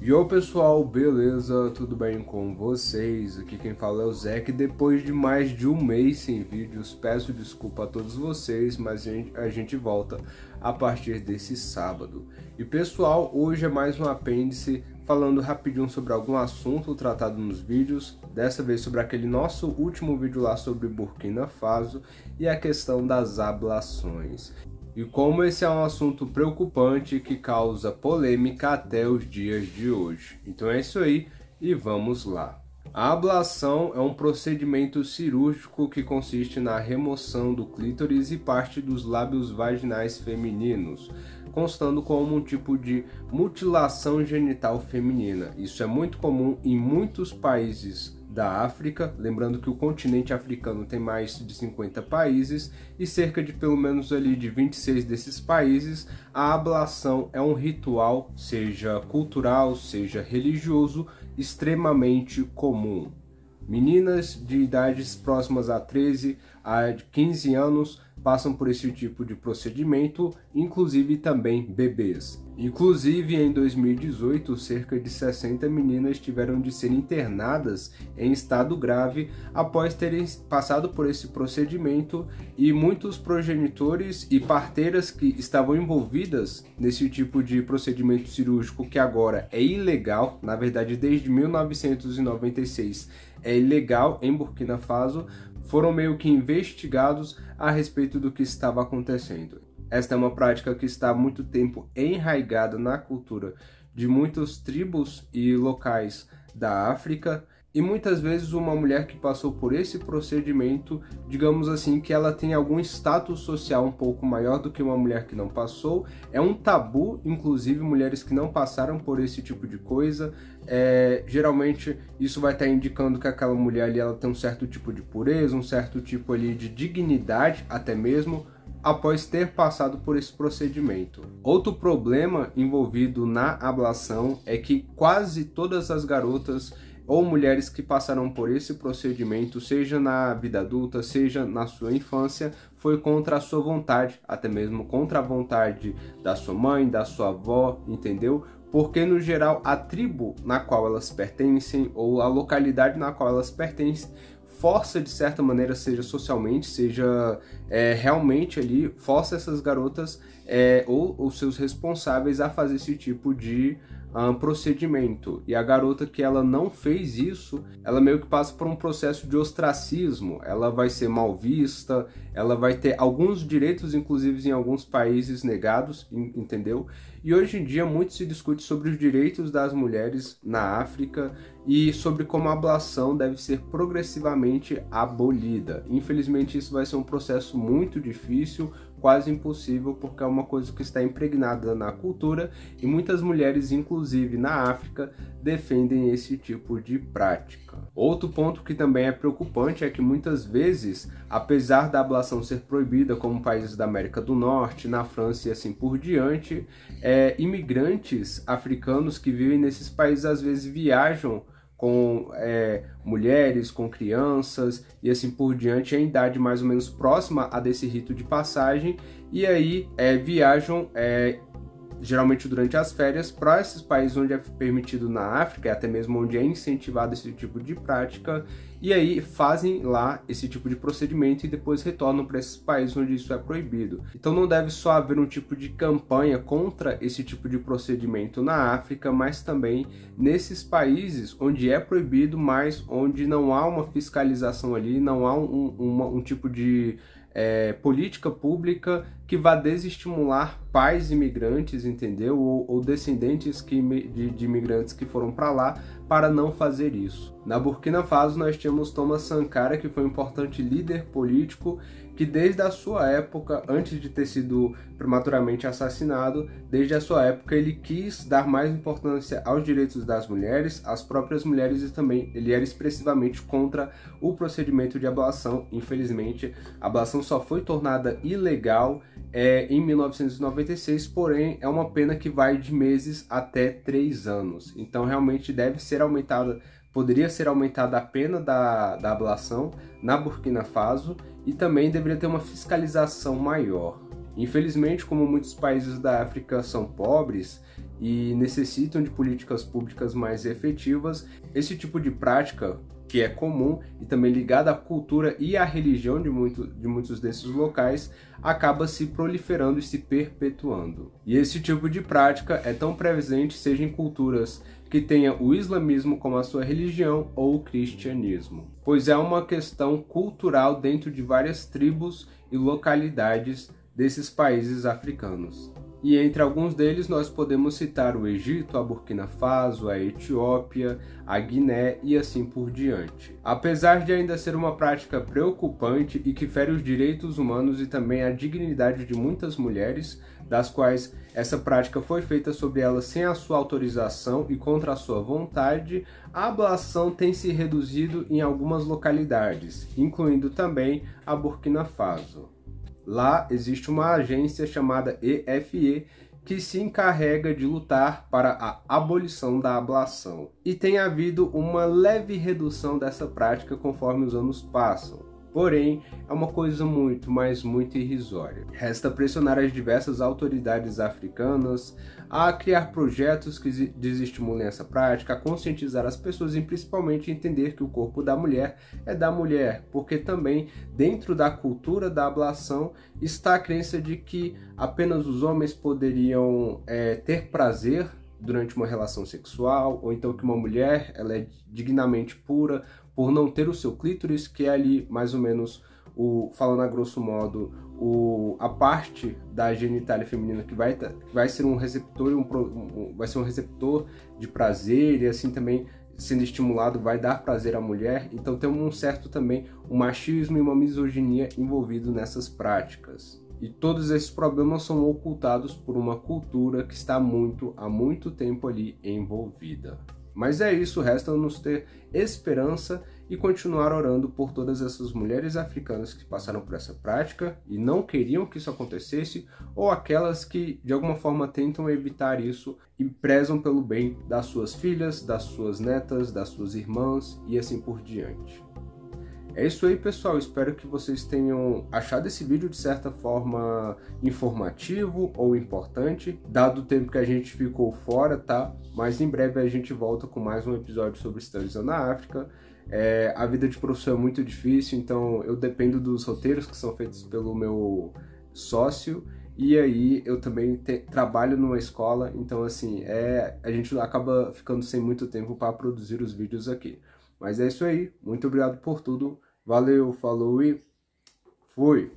Yo pessoal, beleza? Tudo bem com vocês? Aqui quem fala é o Zé, que depois de mais de um mês sem vídeos, peço desculpa a todos vocês, mas a gente volta a partir desse sábado. E pessoal, hoje é mais um apêndice falando rapidinho sobre algum assunto tratado nos vídeos, dessa vez sobre aquele nosso último vídeo lá sobre Burkina Faso e a questão das ablações. E como esse é um assunto preocupante que causa polêmica até os dias de hoje. Então é isso aí e vamos lá. A ablação é um procedimento cirúrgico que consiste na remoção do clítoris e parte dos lábios vaginais femininos, constando como um tipo de mutilação genital feminina. Isso é muito comum em muitos países da África, lembrando que o continente africano tem mais de 50 países e cerca de pelo menos ali de 26 desses países a ablação é um ritual, seja cultural, seja religioso, extremamente comum. Meninas de idades próximas a 13 a 15 anos passam por esse tipo de procedimento, inclusive também bebês. Inclusive, em 2018, cerca de 60 meninas tiveram de ser internadas em estado grave após terem passado por esse procedimento, e muitos progenitores e parteiras que estavam envolvidas nesse tipo de procedimento cirúrgico, que agora é ilegal, na verdade desde 1996 é ilegal em Burkina Faso, foram meio que investigados a respeito do que estava acontecendo. Esta é uma prática que está há muito tempo enraizada na cultura de muitas tribos e locais da África, e muitas vezes uma mulher que passou por esse procedimento, digamos assim, que ela tem algum status social um pouco maior do que uma mulher que não passou. É um tabu, inclusive, mulheres que não passaram por esse tipo de coisa. Geralmente isso vai estar indicando que aquela mulher ali ela tem um certo tipo de pureza, um certo tipo ali de dignidade até mesmo, após ter passado por esse procedimento. Outro problema envolvido na ablação é que quase todas as garotas ou mulheres que passaram por esse procedimento, seja na vida adulta, seja na sua infância, foi contra a sua vontade, até mesmo contra a vontade da sua mãe, da sua avó, entendeu? Porque, no geral, a tribo na qual elas pertencem, ou a localidade na qual elas pertencem, força de certa maneira, seja socialmente, seja realmente ali, força essas garotas ou os seus responsáveis a fazer esse tipo de procedimento. E a garota que ela não fez isso, ela meio que passa por um processo de ostracismo, ela vai ser mal vista, ela vai ter alguns direitos, inclusive em alguns países, negados, entendeu? E hoje em dia muito se discute sobre os direitos das mulheres na África e sobre como a ablação deve ser progressivamente abolida. Infelizmente isso vai ser um processo muito difícil, quase impossível, porque é uma coisa que está impregnada na cultura e muitas mulheres, inclusive na África, defendem esse tipo de prática. Outro ponto que também é preocupante é que muitas vezes, apesar da ablação ser proibida como países da América do Norte, na França e assim por diante, imigrantes africanos que vivem nesses países às vezes viajam com mulheres, com crianças e assim por diante, em idade mais ou menos próxima a desse rito de passagem, e aí viajam geralmente durante as férias para esses países onde é permitido na África, até mesmo onde é incentivado esse tipo de prática, e aí fazem lá esse tipo de procedimento e depois retornam para esses países onde isso é proibido. Então não deve só haver um tipo de campanha contra esse tipo de procedimento na África, mas também nesses países onde é proibido, mas onde não há uma fiscalização ali, não há um tipo de política pública que vá desestimular pais imigrantes, entendeu? Ou descendentes de imigrantes que foram para lá para não fazer isso. Na Burkina Faso nós tínhamos Thomas Sankara, que foi um importante líder político que desde a sua época, antes de ter sido prematuramente assassinado, desde a sua época ele quis dar mais importância aos direitos das mulheres, às próprias mulheres, e também ele era expressivamente contra o procedimento de ablação. Infelizmente, a ablação só foi tornada ilegal em 1996, porém é uma pena que vai de meses até 3 anos. Então realmente deve ser aumentada, poderia ser aumentada a pena da ablação na Burkina Faso, e também deveria ter uma fiscalização maior. Infelizmente, como muitos países da África são pobres e necessitam de políticas públicas mais efetivas. Esse tipo de prática, que é comum e também ligada à cultura e à religião de muitos desses locais, acaba se proliferando e se perpetuando. E esse tipo de prática é tão presente, seja em culturas que tenha o islamismo como a sua religião ou o cristianismo, pois é uma questão cultural dentro de várias tribos e localidades desses países africanos. E entre alguns deles nós podemos citar o Egito, a Burkina Faso, a Etiópia, a Guiné e assim por diante. Apesar de ainda ser uma prática preocupante e que fere os direitos humanos e também a dignidade de muitas mulheres, das quais essa prática foi feita sobre elas sem a sua autorização e contra a sua vontade, a ablação tem se reduzido em algumas localidades, incluindo também a Burkina Faso. Lá existe uma agência chamada EFE que se encarrega de lutar para a abolição da ablação. E tem havido uma leve redução dessa prática conforme os anos passam. Porém, é uma coisa muito, mas muito irrisória. Resta pressionar as diversas autoridades africanas a criar projetos que desestimulem essa prática, a conscientizar as pessoas e principalmente entender que o corpo da mulher é da mulher, porque também dentro da cultura da ablação está a crença de que apenas os homens poderiam ter prazer durante uma relação sexual, ou então que uma mulher ela é dignamente pura por não ter o seu clítoris, que é ali mais ou menos, falando a grosso modo, a parte da genitália feminina que vai ser um receptor, vai ser um receptor de prazer e assim também sendo estimulado vai dar prazer à mulher. Então tem um certo também um machismo e uma misoginia envolvido nessas práticas. E todos esses problemas são ocultados por uma cultura que está há muito tempo ali envolvida. Mas é isso, resta nos ter esperança e continuar orando por todas essas mulheres africanas que passaram por essa prática e não queriam que isso acontecesse, ou aquelas que de alguma forma tentam evitar isso e prezam pelo bem das suas filhas, das suas netas, das suas irmãs e assim por diante. É isso aí, pessoal, espero que vocês tenham achado esse vídeo de certa forma informativo ou importante, dado o tempo que a gente ficou fora, tá? Mas em breve a gente volta com mais um episódio sobre esterilizando na África. A vida de professor é muito difícil, então eu dependo dos roteiros que são feitos pelo meu sócio, e aí eu também trabalho numa escola, então assim, a gente acaba ficando sem muito tempo para produzir os vídeos aqui. Mas é isso aí, muito obrigado por tudo, valeu, falou e fui!